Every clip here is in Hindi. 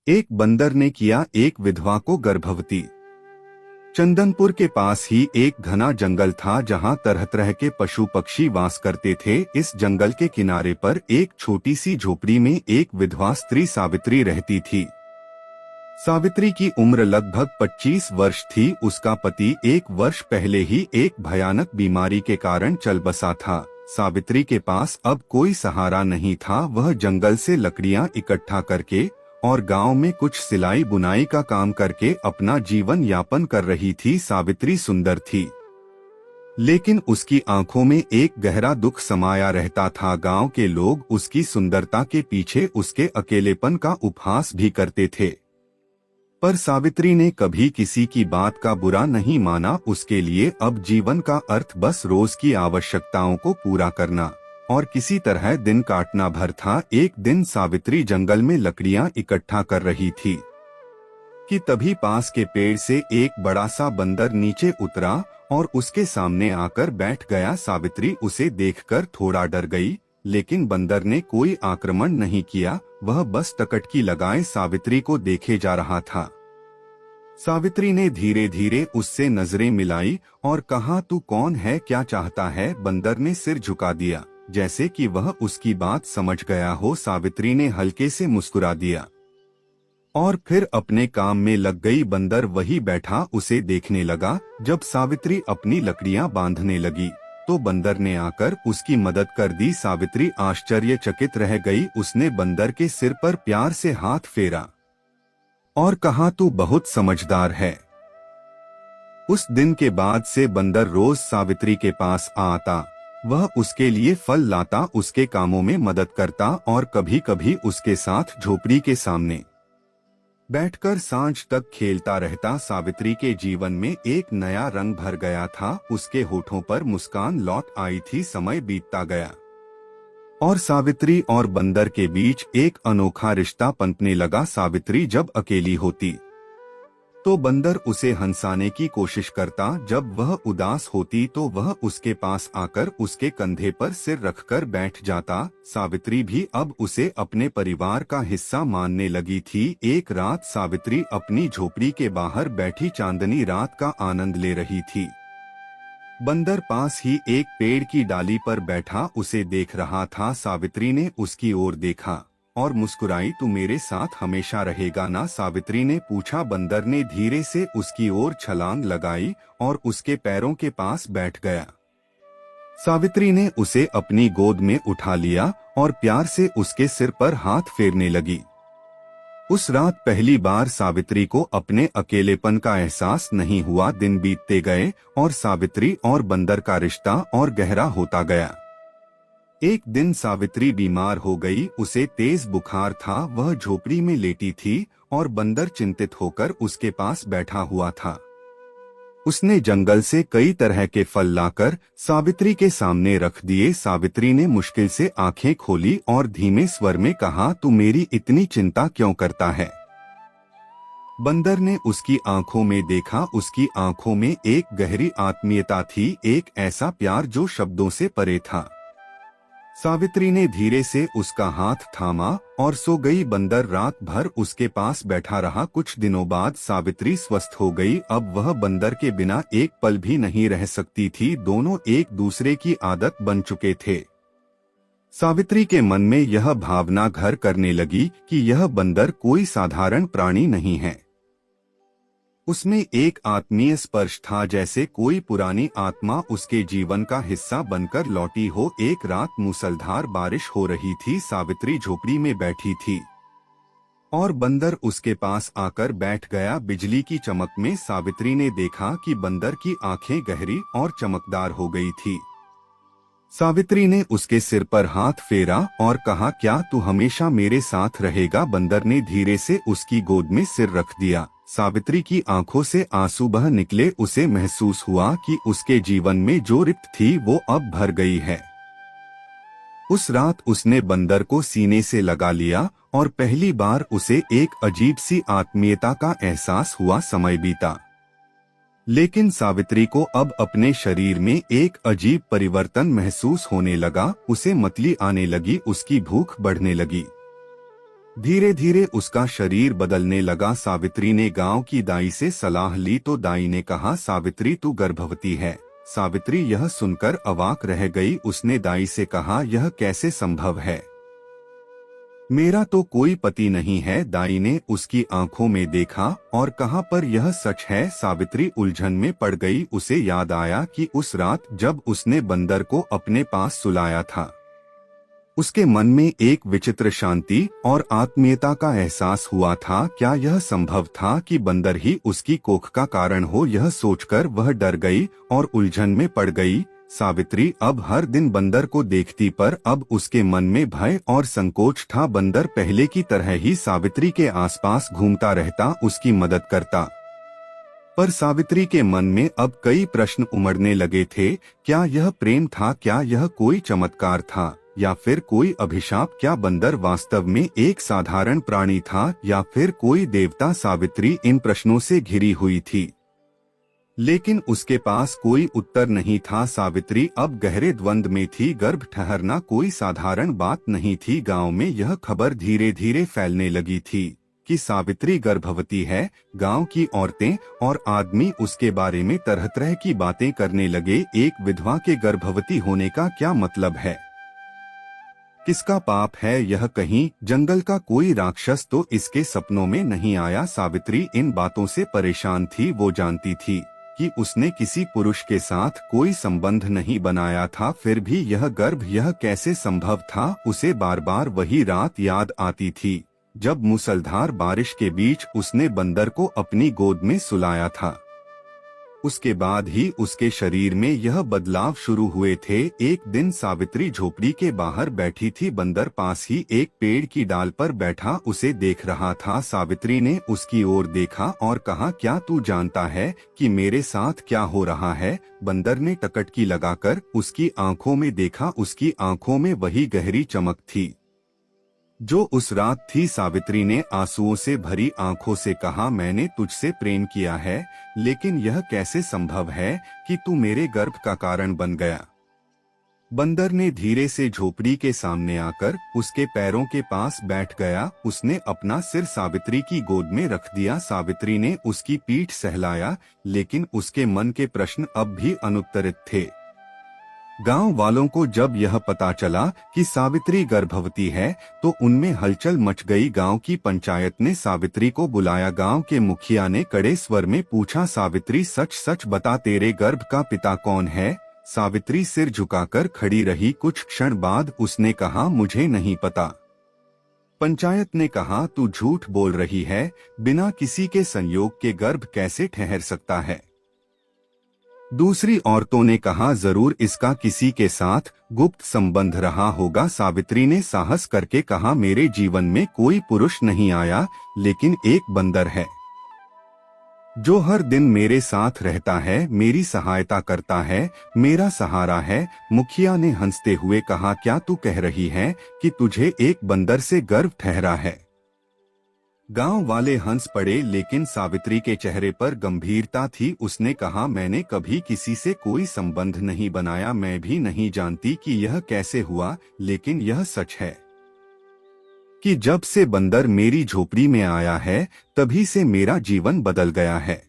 एक बंदर ने किया एक विधवा को गर्भवती। चंदनपुर के पास ही एक घना जंगल था जहां तरह तरह के पशु पक्षी वास करते थे। इस जंगल के किनारे पर एक छोटी सी झोपड़ी में एक विधवा स्त्री सावित्री रहती थी। सावित्री की उम्र लगभग 25 वर्ष थी। उसका पति एक वर्ष पहले ही एक भयानक बीमारी के कारण चल बसा था। सावित्री के पास अब कोई सहारा नहीं था। वह जंगल से लकड़ियां इकट्ठा करके और गांव में कुछ सिलाई बुनाई का काम करके अपना जीवन यापन कर रही थी। सावित्री सुंदर थी, लेकिन उसकी आंखों में एक गहरा दुख समाया रहता था। गांव के लोग उसकी सुंदरता के पीछे उसके अकेलेपन का उपहास भी करते थे, पर सावित्री ने कभी किसी की बात का बुरा नहीं माना। उसके लिए अब जीवन का अर्थ बस रोज की आवश्यकताओं को पूरा करना और किसी तरह दिन काटना भर था। एक दिन सावित्री जंगल में लकड़ियां इकट्ठा कर रही थी कि तभी पास के पेड़ से एक बड़ा सा बंदर नीचे उतरा और उसके सामने आकर बैठ गया। सावित्री उसे देखकर थोड़ा डर गई, लेकिन बंदर ने कोई आक्रमण नहीं किया। वह बस टकटकी लगाए सावित्री को देखे जा रहा था। सावित्री ने धीरे धीरे उससे नजरें मिलाई और कहा, तू कौन है, क्या चाहता है? बंदर ने सिर झुका दिया, जैसे कि वह उसकी बात समझ गया हो। सावित्री ने हल्के से मुस्कुरा दिया और फिर अपने काम में लग गई। बंदर वही बैठा उसे देखने लगा। जब सावित्री अपनी लकड़ियां बांधने लगी तो बंदर ने आकर उसकी मदद कर दी। सावित्री आश्चर्यचकित रह गई। उसने बंदर के सिर पर प्यार से हाथ फेरा और कहा, तू बहुत समझदार है। उस दिन के बाद से बंदर रोज सावित्री के पास आता। वह उसके लिए फल लाता, उसके कामों में मदद करता और कभी कभी उसके साथ झोपड़ी के सामने बैठकर सांझ तक खेलता रहता। सावित्री के जीवन में एक नया रंग भर गया था। उसके होठों पर मुस्कान लौट आई थी। समय बीतता गया और सावित्री और बंदर के बीच एक अनोखा रिश्ता पनपने लगा। सावित्री जब अकेली होती तो बंदर उसे हंसाने की कोशिश करता। जब वह उदास होती तो वह उसके पास आकर उसके कंधे पर सिर रखकर बैठ जाता। सावित्री भी अब उसे अपने परिवार का हिस्सा मानने लगी थी। एक रात सावित्री अपनी झोपड़ी के बाहर बैठी चांदनी रात का आनंद ले रही थी। बंदर पास ही एक पेड़ की डाली पर बैठा उसे देख रहा था। सावित्री ने उसकी ओर देखा और मुस्कुराई, तू मेरे साथ हमेशा रहेगा ना? सावित्री ने पूछा। बंदर ने धीरे से उसकी ओर छलांग लगाई और उसके पैरों के पास बैठ गया। सावित्री ने उसे अपनी गोद में उठा लिया और प्यार से उसके सिर पर हाथ फेरने लगी। उस रात पहली बार सावित्री को अपने अकेलेपन का एहसास नहीं हुआ। दिन बीतते गए और सावित्री और बंदर का रिश्ता और गहरा होता गया। एक दिन सावित्री बीमार हो गई। उसे तेज बुखार था। वह झोपड़ी में लेटी थी और बंदर चिंतित होकर उसके पास बैठा हुआ था। उसने जंगल से कई तरह के फल लाकर सावित्री के सामने रख दिए। सावित्री ने मुश्किल से आंखें खोली और धीमे स्वर में कहा, तू मेरी इतनी चिंता क्यों करता है? बंदर ने उसकी आंखों में देखा। उसकी आंखों में एक गहरी आत्मीयता थी, एक ऐसा प्यार जो शब्दों से परे था। सावित्री ने धीरे से उसका हाथ थामा और सो गई। बंदर रात भर उसके पास बैठा रहा। कुछ दिनों बाद सावित्री स्वस्थ हो गई। अब वह बंदर के बिना एक पल भी नहीं रह सकती थी। दोनों एक दूसरे की आदत बन चुके थे। सावित्री के मन में यह भावना घर करने लगी कि यह बंदर कोई साधारण प्राणी नहीं है। उसमें एक आत्मीय स्पर्श था, जैसे कोई पुरानी आत्मा उसके जीवन का हिस्सा बनकर लौटी हो। एक रात मूसलाधार बारिश हो रही थी। सावित्री झोपड़ी में बैठी थी और बंदर उसके पास आकर बैठ गया। बिजली की चमक में सावित्री ने देखा कि बंदर की आंखें गहरी और चमकदार हो गई थी। सावित्री ने उसके सिर पर हाथ फेरा और कहा, क्या तू हमेशा मेरे साथ रहेगा? बंदर ने धीरे से उसकी गोद में सिर रख दिया। सावित्री की आंखों से आंसू बह निकले। उसे महसूस हुआ कि उसके जीवन में जो रिक्त थी वो अब भर गई है। उस रात उसने बंदर को सीने से लगा लिया और पहली बार उसे एक अजीब सी आत्मीयता का एहसास हुआ। समय बीता, लेकिन सावित्री को अब अपने शरीर में एक अजीब परिवर्तन महसूस होने लगा। उसे मतली आने लगी, उसकी भूख बढ़ने लगी धीरे धीरे उसका शरीर बदलने लगा। सावित्री ने गांव की दाई से सलाह ली तो दाई ने कहा, सावित्री तू गर्भवती है। सावित्री यह सुनकर अवाक रह गई। उसने दाई से कहा, यह कैसे संभव है? मेरा तो कोई पति नहीं है। दाई ने उसकी आंखों में देखा और कहा, पर यह सच है। सावित्री उलझन में पड़ गई। उसे याद आया कि उस रात जब उसने बंदर को अपने पास सुलाया था, उसके मन में एक विचित्र शांति और आत्मीयता का एहसास हुआ था। क्या यह संभव था कि बंदर ही उसकी कोख का कारण हो? यह सोचकर वह डर गई और उलझन में पड़ गई। सावित्री अब हर दिन बंदर को देखती, पर अब उसके मन में भय और संकोच था। बंदर पहले की तरह ही सावित्री के आसपास घूमता रहता, उसकी मदद करता, पर सावित्री के मन में अब कई प्रश्न उमड़ने लगे थे। क्या यह प्रेम था? क्या यह कोई चमत्कार था या फिर कोई अभिशाप? क्या बंदर वास्तव में एक साधारण प्राणी था या फिर कोई देवता? सावित्री इन प्रश्नों से घिरी हुई थी, लेकिन उसके पास कोई उत्तर नहीं था। सावित्री अब गहरे द्वंद में थी। गर्भ ठहरना कोई साधारण बात नहीं थी। गांव में यह खबर धीरे धीरे फैलने लगी थी कि सावित्री गर्भवती है। गांव की औरतें और आदमी उसके बारे में तरह तरह की बातें करने लगे। एक विधवा के गर्भवती होने का क्या मतलब है? किसका पाप है यह? कहीं जंगल का कोई राक्षस तो इसके सपनों में नहीं आया? सावित्री इन बातों से परेशान थी। वो जानती थी कि उसने किसी पुरुष के साथ कोई संबंध नहीं बनाया था, फिर भी यह गर्भ, यह कैसे संभव था? उसे बार बार वही रात याद आती थी जब मूसलधार बारिश के बीच उसने बंदर को अपनी गोद में सुलाया था। उसके बाद ही उसके शरीर में यह बदलाव शुरू हुए थे। एक दिन सावित्री झोपड़ी के बाहर बैठी थी। बंदर पास ही एक पेड़ की डाल पर बैठा उसे देख रहा था। सावित्री ने उसकी ओर देखा और कहा, क्या तू जानता है कि मेरे साथ क्या हो रहा है? बंदर ने टकटकी लगाकर उसकी आंखों में देखा। उसकी आंखों में वही गहरी चमक थी जो उस रात थी। सावित्री ने आंसुओं से भरी आंखों से कहा, मैंने तुझसे प्रेम किया है, लेकिन यह कैसे संभव है कि तू मेरे गर्भ का कारण बन गया? बंदर ने धीरे से झोपड़ी के सामने आकर उसके पैरों के पास बैठ गया। उसने अपना सिर सावित्री की गोद में रख दिया। सावित्री ने उसकी पीठ सहलाया, लेकिन उसके मन के प्रश्न अब भी अनुत्तरित थे। गांव वालों को जब यह पता चला कि सावित्री गर्भवती है तो उनमें हलचल मच गई। गांव की पंचायत ने सावित्री को बुलाया। गांव के मुखिया ने कड़े स्वर में पूछा, सावित्री सच सच बता, तेरे गर्भ का पिता कौन है? सावित्री सिर झुकाकर खड़ी रही। कुछ क्षण बाद उसने कहा, मुझे नहीं पता। पंचायत ने कहा, तू झूठ बोल रही है। बिना किसी के संयोग के गर्भ कैसे ठहर सकता है? दूसरी औरतों ने कहा, जरूर इसका किसी के साथ गुप्त संबंध रहा होगा। सावित्री ने साहस करके कहा, मेरे जीवन में कोई पुरुष नहीं आया, लेकिन एक बंदर है जो हर दिन मेरे साथ रहता है, मेरी सहायता करता है, मेरा सहारा है। मुखिया ने हंसते हुए कहा, क्या तू कह रही है कि तुझे एक बंदर से गर्भ ठहरा है? गांव वाले हंस पड़े, लेकिन सावित्री के चेहरे पर गंभीरता थी। उसने कहा, मैंने कभी किसी से कोई संबंध नहीं बनाया। मैं भी नहीं जानती कि यह कैसे हुआ, लेकिन यह सच है कि जब से बंदर मेरी झोपड़ी में आया है, तभी से मेरा जीवन बदल गया है।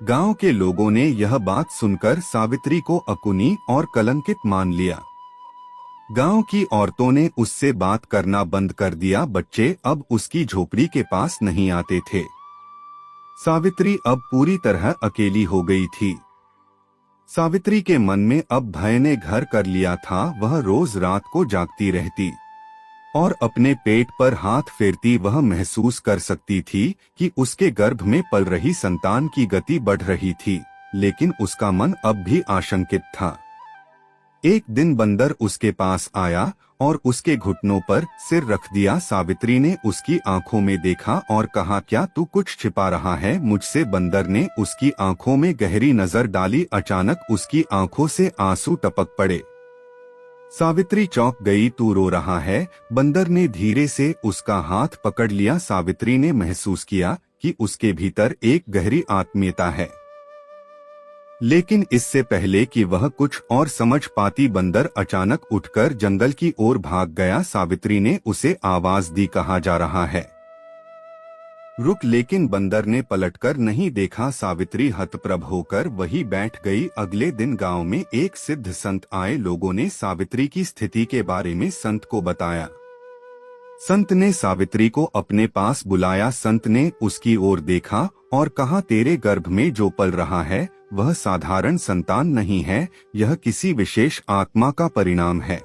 गांव के लोगों ने यह बात सुनकर सावित्री को अकुनी और कलंकित मान लिया। गांव की औरतों ने उससे बात करना बंद कर दिया। बच्चे अब उसकी झोपड़ी के पास नहीं आते थे। सावित्री अब पूरी तरह अकेली हो गई थी। सावित्री के मन में अब भय ने घर कर लिया था। वह रोज रात को जागती रहती और अपने पेट पर हाथ फेरती। वह महसूस कर सकती थी कि उसके गर्भ में पल रही संतान की गति बढ़ रही थी, लेकिन उसका मन अब भी आशंकित था। एक दिन बंदर उसके पास आया और उसके घुटनों पर सिर रख दिया। सावित्री ने उसकी आंखों में देखा और कहा, क्या तू कुछ छिपा रहा है मुझसे? बंदर ने उसकी आंखों में गहरी नजर डाली। अचानक उसकी आंखों से आंसू टपक पड़े। सावित्री चौंक गई। तू रो रहा है? बंदर ने धीरे से उसका हाथ पकड़ लिया। सावित्री ने महसूस किया कि उसके भीतर एक गहरी आत्मीयता है। लेकिन इससे पहले कि वह कुछ और समझ पाती, बंदर अचानक उठकर जंगल की ओर भाग गया। सावित्री ने उसे आवाज दी, कहा जा रहा है रुक, लेकिन बंदर ने पलटकर नहीं देखा। सावित्री हतप्रभ होकर वहीं बैठ गई। अगले दिन गांव में एक सिद्ध संत आए। लोगों ने सावित्री की स्थिति के बारे में संत को बताया। संत ने सावित्री को अपने पास बुलाया। संत ने उसकी ओर देखा और कहा, तेरे गर्भ में जो पल रहा है वह साधारण संतान नहीं है, यह किसी विशेष आत्मा का परिणाम है।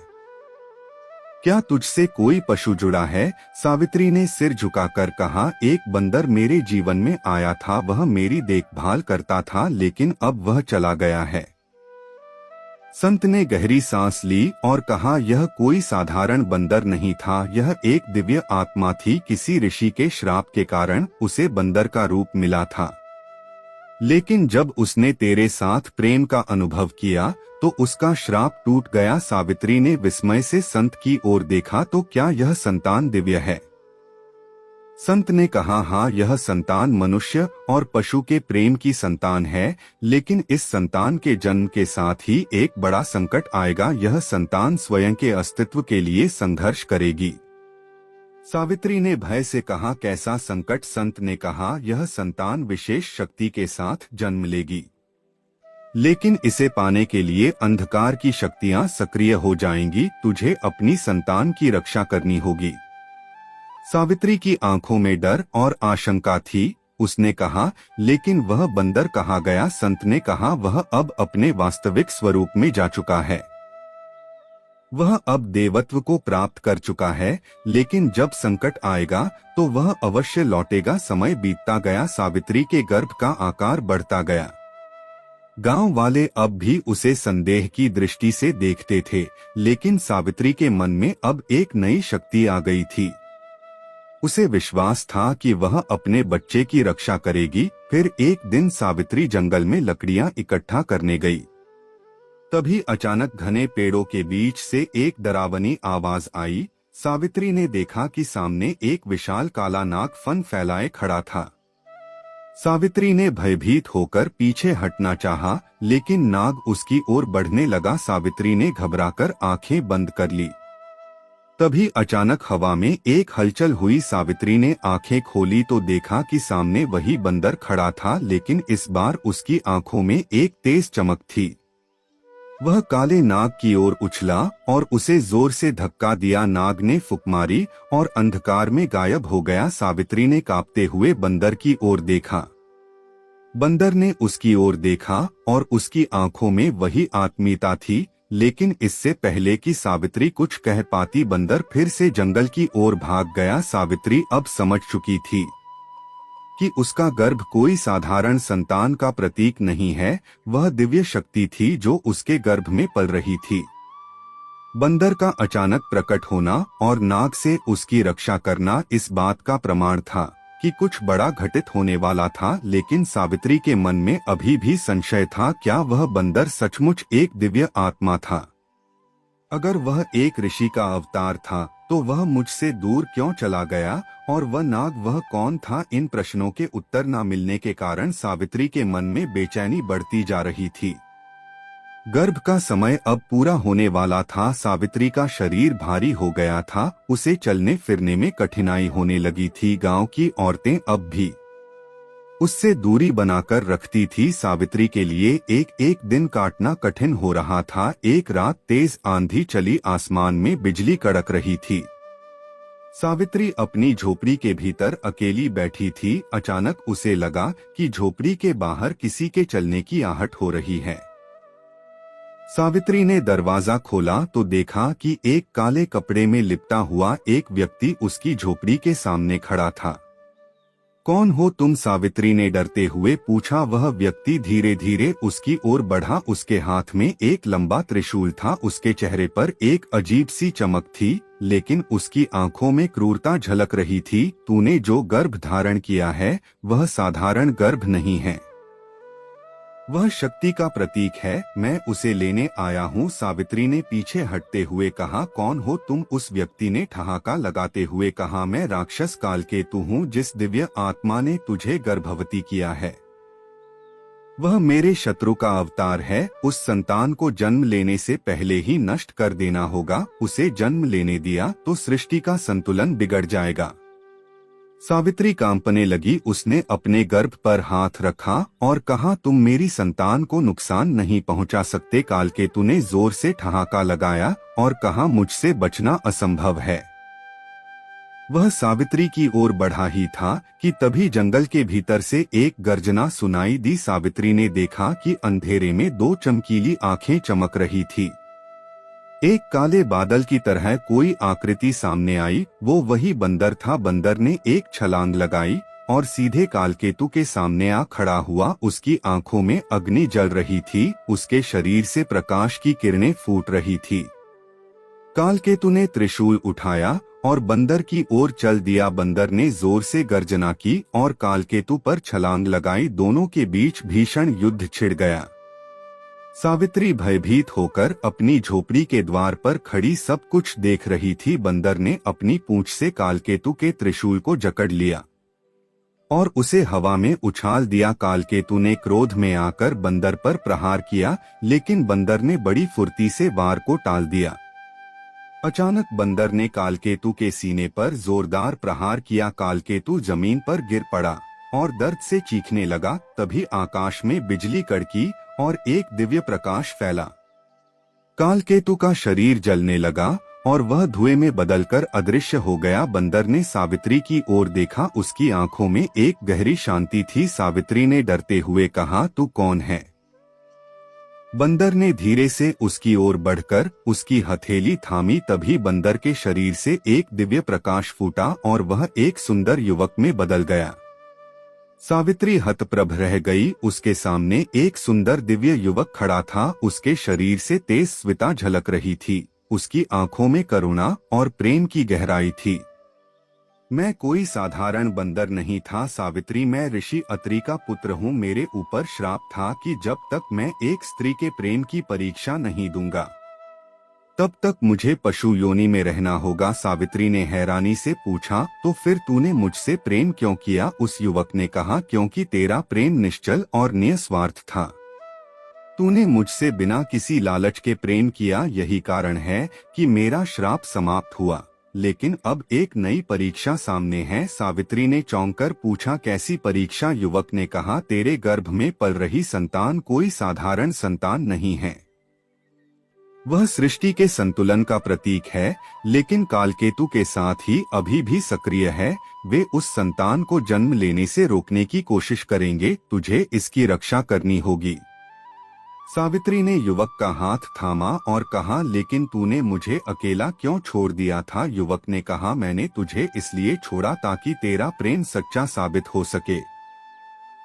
क्या तुझसे कोई पशु जुड़ा है? सावित्री ने सिर झुकाकर कहा, एक बंदर मेरे जीवन में आया था। वह मेरी देखभाल करता था, लेकिन अब वह चला गया है। संत ने गहरी सांस ली और कहा, यह कोई साधारण बंदर नहीं था, यह एक दिव्य आत्मा थी। किसी ऋषि के श्राप के कारण उसे बंदर का रूप मिला था, लेकिन जब उसने तेरे साथ प्रेम का अनुभव किया तो उसका श्राप टूट गया। सावित्री ने विस्मय से संत की ओर देखा, तो क्या यह संतान दिव्य है? संत ने कहा, हाँ, यह संतान मनुष्य और पशु के प्रेम की संतान है, लेकिन इस संतान के जन्म के साथ ही एक बड़ा संकट आएगा। यह संतान स्वयं के अस्तित्व के लिए संघर्ष करेगी। सावित्री ने भय से कहा, कैसा संकट? संत ने कहा, यह संतान विशेष शक्ति के साथ जन्म लेगी, लेकिन इसे पाने के लिए अंधकार की शक्तियां सक्रिय हो जाएंगी। तुझे अपनी संतान की रक्षा करनी होगी। सावित्री की आंखों में डर और आशंका थी। उसने कहा, लेकिन वह बंदर कहाँ गया? संत ने कहा, वह अब अपने वास्तविक स्वरूप में जा चुका है। वह अब देवत्व को प्राप्त कर चुका है, लेकिन जब संकट आएगा तो वह अवश्य लौटेगा। समय बीतता गया। सावित्री के गर्भ का आकार बढ़ता गया। गांव वाले अब भी उसे संदेह की दृष्टि से देखते थे, लेकिन सावित्री के मन में अब एक नई शक्ति आ गई थी। उसे विश्वास था कि वह अपने बच्चे की रक्षा करेगी। फिर एक दिन सावित्री जंगल में लकड़ियां इकट्ठा करने गई। तभी अचानक घने पेड़ों के बीच से एक डरावनी आवाज आई। सावित्री ने देखा कि सामने एक विशाल काला नाग फन फैलाए खड़ा था। सावित्री ने भयभीत होकर पीछे हटना चाहा, लेकिन नाग उसकी ओर बढ़ने लगा। सावित्री ने घबराकर आंखें बंद कर ली। तभी अचानक हवा में एक हलचल हुई। सावित्री ने आंखें खोली तो देखा कि सामने वही बंदर खड़ा था, लेकिन इस बार उसकी आंखों में एक तेज चमक थी। वह काले नाग की ओर उछला और उसे जोर से धक्का दिया। नाग ने फूंक मारी और अंधकार में गायब हो गया। सावित्री ने कांपते हुए बंदर की ओर देखा। बंदर ने उसकी ओर देखा और उसकी आंखों में वही आत्मीयता थी, लेकिन इससे पहले कि सावित्री कुछ कह पाती, बंदर फिर से जंगल की ओर भाग गया। सावित्री अब समझ चुकी थी कि उसका गर्भ कोई साधारण संतान का प्रतीक नहीं है, वह दिव्य शक्ति थी जो उसके गर्भ में पल रही थी। बंदर का अचानक प्रकट होना और नाग से उसकी रक्षा करना इस बात का प्रमाण था कि कुछ बड़ा घटित होने वाला था, लेकिन सावित्री के मन में अभी भी संशय था। क्या वह बंदर सचमुच एक दिव्य आत्मा था? अगर वह एक ऋषि का अवतार था तो वह मुझसे दूर क्यों चला गया? और वह नाग, वह कौन था? इन प्रश्नों के उत्तर न मिलने के कारण सावित्री के मन में बेचैनी बढ़ती जा रही थी। गर्भ का समय अब पूरा होने वाला था। सावित्री का शरीर भारी हो गया था, उसे चलने फिरने में कठिनाई होने लगी थी। गांव की औरतें अब भी उससे दूरी बनाकर रखती थी। सावित्री के लिए एक एक दिन काटना कठिन हो रहा था। एक रात तेज आंधी चली, आसमान में बिजली कड़क रही थी। सावित्री अपनी झोपड़ी के भीतर अकेली बैठी थी। अचानक उसे लगा कि झोपड़ी के बाहर किसी के चलने की आहट हो रही है। सावित्री ने दरवाजा खोला तो देखा कि एक काले कपड़े में लिपटा हुआ एक व्यक्ति उसकी झोपड़ी के सामने खड़ा था। कौन हो तुम? सावित्री ने डरते हुए पूछा। वह व्यक्ति धीरे धीरे उसकी ओर बढ़ा। उसके हाथ में एक लंबा त्रिशूल था। उसके चेहरे पर एक अजीब सी चमक थी, लेकिन उसकी आंखों में क्रूरता झलक रही थी। तूने जो गर्भ धारण किया है वह साधारण गर्भ नहीं है, वह शक्ति का प्रतीक है। मैं उसे लेने आया हूँ। सावित्री ने पीछे हटते हुए कहा। कौन हो तुम? उस व्यक्ति ने ठहाका लगाते हुए कहा, मैं राक्षस कालकेतु हूँ, जिस दिव्य आत्मा ने तुझे गर्भवती किया है। वह मेरे शत्रु का अवतार है, उस संतान को जन्म लेने से पहले ही नष्ट कर देना होगा। उसे जन्म लेने दिया तो सृष्टि का संतुलन बिगड़ जाएगा। सावित्री कांपने लगी। उसने अपने गर्भ पर हाथ रखा और कहा, तुम मेरी संतान को नुकसान नहीं पहुंचा सकते। कालकेतु ने जोर से ठहाका लगाया और कहा, मुझसे बचना असंभव है। वह सावित्री की ओर बढ़ा ही था कि तभी जंगल के भीतर से एक गर्जना सुनाई दी। सावित्री ने देखा कि अंधेरे में दो चमकीली आंखें चमक रही थी। एक काले बादल की तरह कोई आकृति सामने आई। वो वही बंदर था। बंदर ने एक छलांग लगाई और सीधे कालकेतु के सामने आ खड़ा हुआ। उसकी आंखों में अग्नि जल रही थी, उसके शरीर से प्रकाश की किरणें फूट रही थी। कालकेतु ने त्रिशूल उठाया और बंदर की ओर चल दिया। बंदर ने जोर से गर्जना की और कालकेतु पर छलांग लगाई। दोनों के बीच भीषण युद्ध छिड़ गया। सावित्री भयभीत होकर अपनी झोपड़ी के द्वार पर खड़ी सब कुछ देख रही थी। बंदर ने अपनी पूंछ से कालकेतु के त्रिशूल को जकड़ लिया और उसे हवा में उछाल दिया। कालकेतु ने क्रोध में आकर बंदर पर प्रहार किया, लेकिन बंदर ने बड़ी फुर्ती से वार को टाल दिया। अचानक बंदर ने कालकेतु के सीने पर जोरदार प्रहार किया। कालकेतु जमीन पर गिर पड़ा और दर्द से चीखने लगा। तभी आकाश में बिजली कड़की और एक दिव्य प्रकाश फैला। कालकेतु का शरीर जलने लगा और वह धुएं में बदलकर अदृश्य हो गया। बंदर ने सावित्री की ओर देखा। उसकी आंखों में एक गहरी शांति थी। सावित्री ने डरते हुए कहा, तू कौन है? बंदर ने धीरे से उसकी ओर बढ़कर उसकी हथेली थामी। तभी बंदर के शरीर से एक दिव्य प्रकाश फूटा और वह एक सुंदर युवक में बदल गया। सावित्री हतप्रभ रह गई। उसके सामने एक सुंदर दिव्य युवक खड़ा था। उसके शरीर से तेज स्विता झलक रही थी। उसकी आंखों में करुणा और प्रेम की गहराई थी। मैं कोई साधारण बंदर नहीं था सावित्री, मैं ऋषि अत्रि का पुत्र हूँ। मेरे ऊपर श्राप था कि जब तक मैं एक स्त्री के प्रेम की परीक्षा नहीं दूंगा तब तक मुझे पशु योनि में रहना होगा। सावित्री ने हैरानी से पूछा, तो फिर तूने मुझसे प्रेम क्यों किया? उस युवक ने कहा, क्योंकि तेरा प्रेम निश्चल और निस्वार्थ था। तूने मुझसे बिना किसी लालच के प्रेम किया, यही कारण है कि मेरा श्राप समाप्त हुआ। लेकिन अब एक नई परीक्षा सामने है। सावित्री ने चौंककर पूछा, कैसी परीक्षा? युवक ने कहा, तेरे गर्भ में पल रही संतान कोई साधारण संतान नहीं है। वह सृष्टि के संतुलन का प्रतीक है, लेकिन कालकेतु के साथ ही अभी भी सक्रिय है। वे उस संतान को जन्म लेने से रोकने की कोशिश करेंगे। तुझे इसकी रक्षा करनी होगी। सावित्री ने युवक का हाथ थामा और कहा, लेकिन तूने मुझे अकेला क्यों छोड़ दिया था? युवक ने कहा, मैंने तुझे इसलिए छोड़ा ताकि तेरा प्रेम सच्चा साबित हो सके।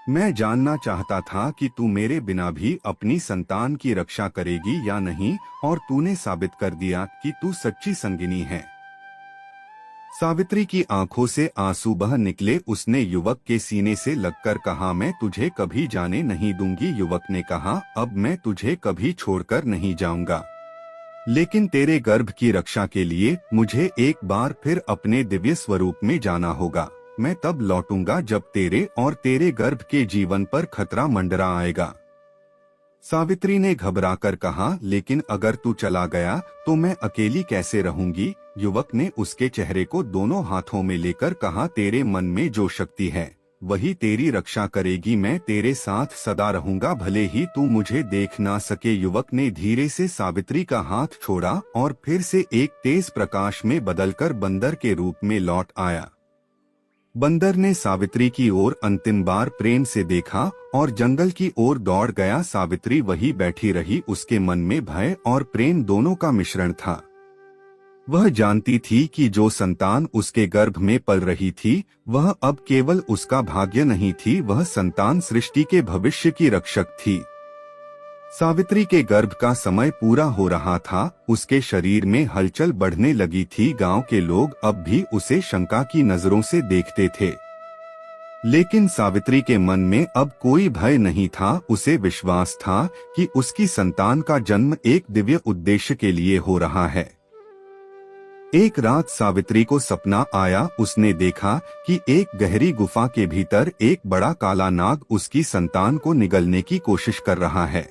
मैं जानना चाहता था कि तू मेरे बिना भी अपनी संतान की रक्षा करेगी या नहीं, और तूने साबित कर दिया कि तू सच्ची संगिनी है। सावित्री की आंखों से आंसू बह निकले। उसने युवक के सीने से लगकर कहा, मैं तुझे कभी जाने नहीं दूंगी। युवक ने कहा, अब मैं तुझे कभी छोड़कर नहीं जाऊंगा, लेकिन तेरे गर्भ की रक्षा के लिए मुझे एक बार फिर अपने दिव्य स्वरूप में जाना होगा। मैं तब लौटूंगा जब तेरे और तेरे गर्भ के जीवन पर खतरा मंडरा आएगा। सावित्री ने घबराकर कहा, लेकिन अगर तू चला गया तो मैं अकेली कैसे रहूंगी? युवक ने उसके चेहरे को दोनों हाथों में लेकर कहा, तेरे मन में जो शक्ति है वही तेरी रक्षा करेगी। मैं तेरे साथ सदा रहूंगा, भले ही तू मुझे देख ना सके। युवक ने धीरे से सावित्री का हाथ छोड़ा और फिर से एक तेज प्रकाश में बदलकर बंदर के रूप में लौट आया। बंदर ने सावित्री की ओर अंतिम बार प्रेम से देखा और जंगल की ओर दौड़ गया। सावित्री वही बैठी रही। उसके मन में भय और प्रेम दोनों का मिश्रण था। वह जानती थी कि जो संतान उसके गर्भ में पल रही थी, वह अब केवल उसका भाग्य नहीं थी, वह संतान सृष्टि के भविष्य की रक्षक थी। सावित्री के गर्भ का समय पूरा हो रहा था। उसके शरीर में हलचल बढ़ने लगी थी। गांव के लोग अब भी उसे शंका की नजरों से देखते थे, लेकिन सावित्री के मन में अब कोई भय नहीं था। उसे विश्वास था कि उसकी संतान का जन्म एक दिव्य उद्देश्य के लिए हो रहा है। एक रात सावित्री को सपना आया। उसने देखा कि एक गहरी गुफा के भीतर एक बड़ा काला नाग उसकी संतान को निगलने की कोशिश कर रहा है।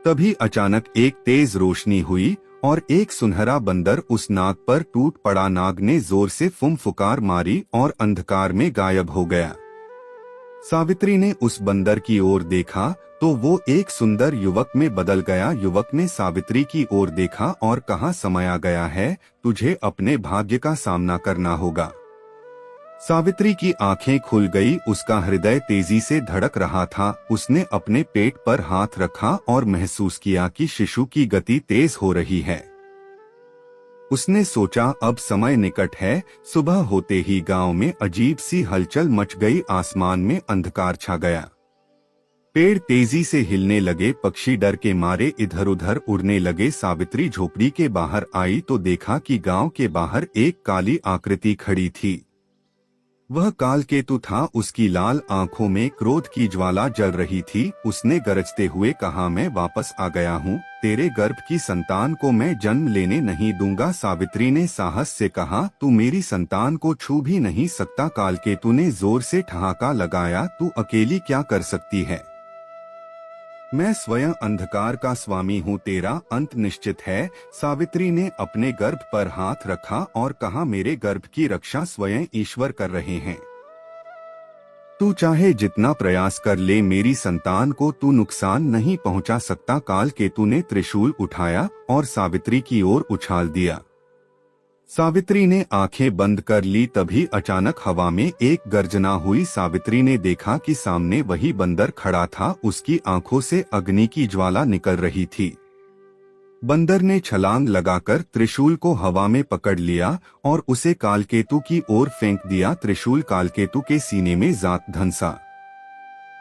तभी अचानक एक तेज रोशनी हुई और एक सुनहरा बंदर उस नाग पर टूट पड़ा। नाग ने जोर से फुंफुकार मारी और अंधकार में गायब हो गया। सावित्री ने उस बंदर की ओर देखा तो वो एक सुंदर युवक में बदल गया। युवक ने सावित्री की ओर देखा और कहा, समय आ गया है, तुझे अपने भाग्य का सामना करना होगा। सावित्री की आंखें खुल गई, उसका हृदय तेजी से धड़क रहा था। उसने अपने पेट पर हाथ रखा और महसूस किया कि शिशु की गति तेज हो रही है। उसने सोचा अब समय निकट है। सुबह होते ही गांव में अजीब सी हलचल मच गई। आसमान में अंधकार छा गया। पेड़ तेजी से हिलने लगे, पक्षी डर के मारे इधर उधर उड़ने लगे। सावित्री झोपड़ी के बाहर आई तो देखा कि गांव के बाहर एक काली आकृति खड़ी थी। वह कालकेतु था। उसकी लाल आंखों में क्रोध की ज्वाला जल रही थी। उसने गरजते हुए कहा, मैं वापस आ गया हूँ। तेरे गर्भ की संतान को मैं जन्म लेने नहीं दूंगा। सावित्री ने साहस से कहा, तू मेरी संतान को छू भी नहीं सकता। कालकेतु ने जोर से ठहाका लगाया, तू अकेली क्या कर सकती है? मैं स्वयं अंधकार का स्वामी हूँ, तेरा अंत निश्चित है। सावित्री ने अपने गर्भ पर हाथ रखा और कहा, मेरे गर्भ की रक्षा स्वयं ईश्वर कर रहे हैं। तू चाहे जितना प्रयास कर ले, मेरी संतान को तू नुकसान नहीं पहुंचा सकता। कालकेतु ने त्रिशूल उठाया और सावित्री की ओर उछाल दिया। सावित्री ने आंखें बंद कर ली। तभी अचानक हवा में एक गर्जना हुई। सावित्री ने देखा कि सामने वही बंदर खड़ा था। उसकी आंखों से अग्नि की ज्वाला निकल रही थी। बंदर ने छलांग लगाकर त्रिशूल को हवा में पकड़ लिया और उसे कालकेतु की ओर फेंक दिया। त्रिशूल कालकेतु के सीने में जा धंसा।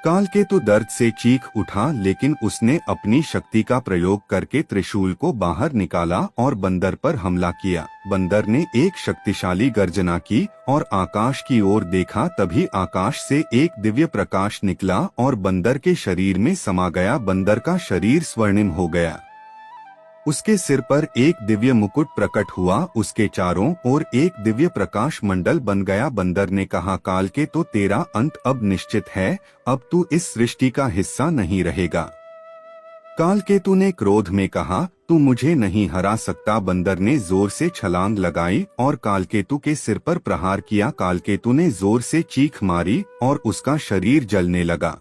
कालकेतु दर्द से चीख उठा, लेकिन उसने अपनी शक्ति का प्रयोग करके त्रिशूल को बाहर निकाला और बंदर पर हमला किया। बंदर ने एक शक्तिशाली गर्जना की और आकाश की ओर देखा। तभी आकाश से एक दिव्य प्रकाश निकला और बंदर के शरीर में समा गया। बंदर का शरीर स्वर्णिम हो गया। उसके सिर पर एक दिव्य मुकुट प्रकट हुआ। उसके चारों ओर एक दिव्य प्रकाश मंडल बन गया। बंदर ने कहा, कालकेतु, तेरा अंत अब निश्चित है। अब तू इस सृष्टि का हिस्सा नहीं रहेगा। कालकेतु ने क्रोध में कहा, तू मुझे नहीं हरा सकता। बंदर ने जोर से छलांग लगाई और कालकेतु के सिर पर प्रहार किया। कालकेतु ने जोर से चीख मारी और उसका शरीर जलने लगा।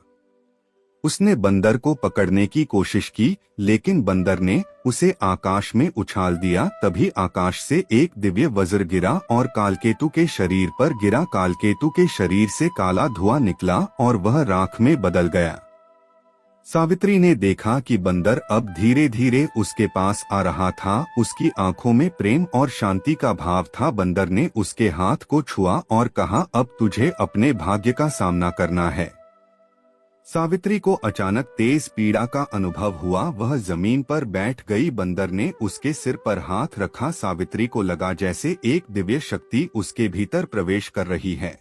उसने बंदर को पकड़ने की कोशिश की, लेकिन बंदर ने उसे आकाश में उछाल दिया। तभी आकाश से एक दिव्य वज्र गिरा और कालकेतु के शरीर पर गिरा। कालकेतु के शरीर से काला धुआं निकला और वह राख में बदल गया। सावित्री ने देखा कि बंदर अब धीरे धीरे उसके पास आ रहा था। उसकी आंखों में प्रेम और शांति का भाव था। बंदर ने उसके हाथ को छुआ और कहा, अब तुझे अपने भाग्य का सामना करना है। सावित्री को अचानक तेज पीड़ा का अनुभव हुआ। वह जमीन पर बैठ गई। बंदर ने उसके सिर पर हाथ रखा। सावित्री को लगा जैसे एक दिव्य शक्ति उसके भीतर प्रवेश कर रही है।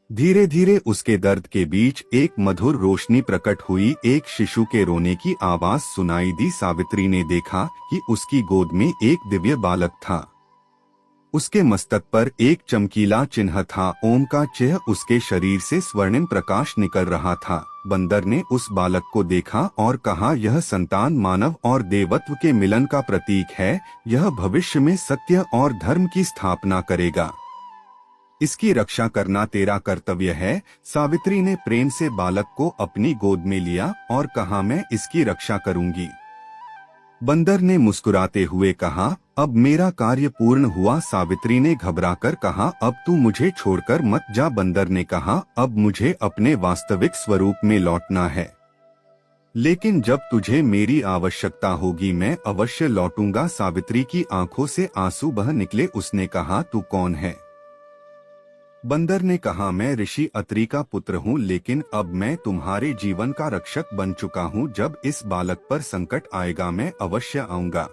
धीरे धीरे उसके दर्द के बीच एक मधुर रोशनी प्रकट हुई। एक शिशु के रोने की आवाज सुनाई दी। सावित्री ने देखा कि उसकी गोद में एक दिव्य बालक था। उसके मस्तक पर एक चमकीला चिन्ह था। ओम का चिन्ह। उसके शरीर से स्वर्णिम प्रकाश निकल रहा था। बंदर ने उस बालक को देखा और कहा, यह संतान मानव और देवत्व के मिलन का प्रतीक है। यह भविष्य में सत्य और धर्म की स्थापना करेगा। इसकी रक्षा करना तेरा कर्तव्य है। सावित्री ने प्रेम से बालक को अपनी गोद में लिया और कहा, मैं इसकी रक्षा करूंगी। बंदर ने मुस्कुराते हुए कहा, अब मेरा कार्य पूर्ण हुआ। सावित्री ने घबराकर कहा, अब तू मुझे छोड़कर मत जा। बंदर ने कहा, अब मुझे अपने वास्तविक स्वरूप में लौटना है, लेकिन जब तुझे मेरी आवश्यकता होगी मैं अवश्य लौटूंगा। सावित्री की आंखों से आंसू बह निकले। उसने कहा, तू कौन है? बंदर ने कहा, मैं ऋषि अत्रि का पुत्र हूँ, लेकिन अब मैं तुम्हारे जीवन का रक्षक बन चुका हूँ। जब इस बालक पर संकट आएगा मैं अवश्य आऊंगा।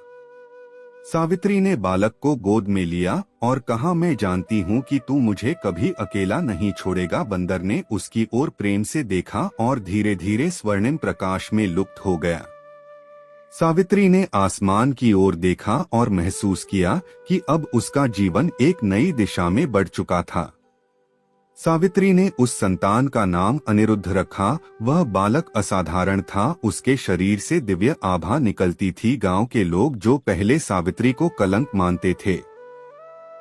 सावित्री ने बालक को गोद में लिया और कहा, मैं जानती हूँ कि तू मुझे कभी अकेला नहीं छोड़ेगा। बंदर ने उसकी ओर प्रेम से देखा और धीरे धीरे स्वर्णिम प्रकाश में लुप्त हो गया। सावित्री ने आसमान की ओर देखा और महसूस किया कि अब उसका जीवन एक नई दिशा में बढ़ चुका था। सावित्री ने उस संतान का नाम अनिरुद्ध रखा। वह बालक असाधारण था, उसके शरीर से दिव्य आभा निकलती थी। गांव के लोग जो पहले सावित्री को कलंक मानते थे,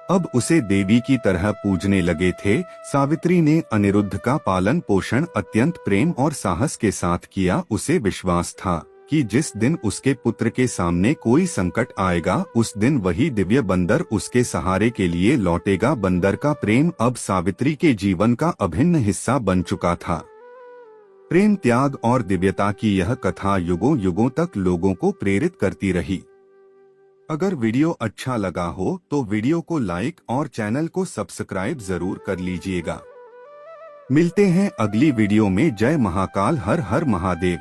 अब उसे देवी की तरह पूजने लगे थे। सावित्री ने अनिरुद्ध का पालन पोषण अत्यंत प्रेम और साहस के साथ किया। उसे विश्वास था कि जिस दिन उसके पुत्र के सामने कोई संकट आएगा, उस दिन वही दिव्य बंदर उसके सहारे के लिए लौटेगा। बंदर का प्रेम अब सावित्री के जीवन का अभिन्न हिस्सा बन चुका था। प्रेम, त्याग और दिव्यता की यह कथा युगों युगों तक लोगों को प्रेरित करती रही। अगर वीडियो अच्छा लगा हो तो वीडियो को लाइक और चैनल को सब्सक्राइब जरूर कर लीजिएगा। मिलते हैं अगली वीडियो में। जय महाकाल, हर हर महादेव।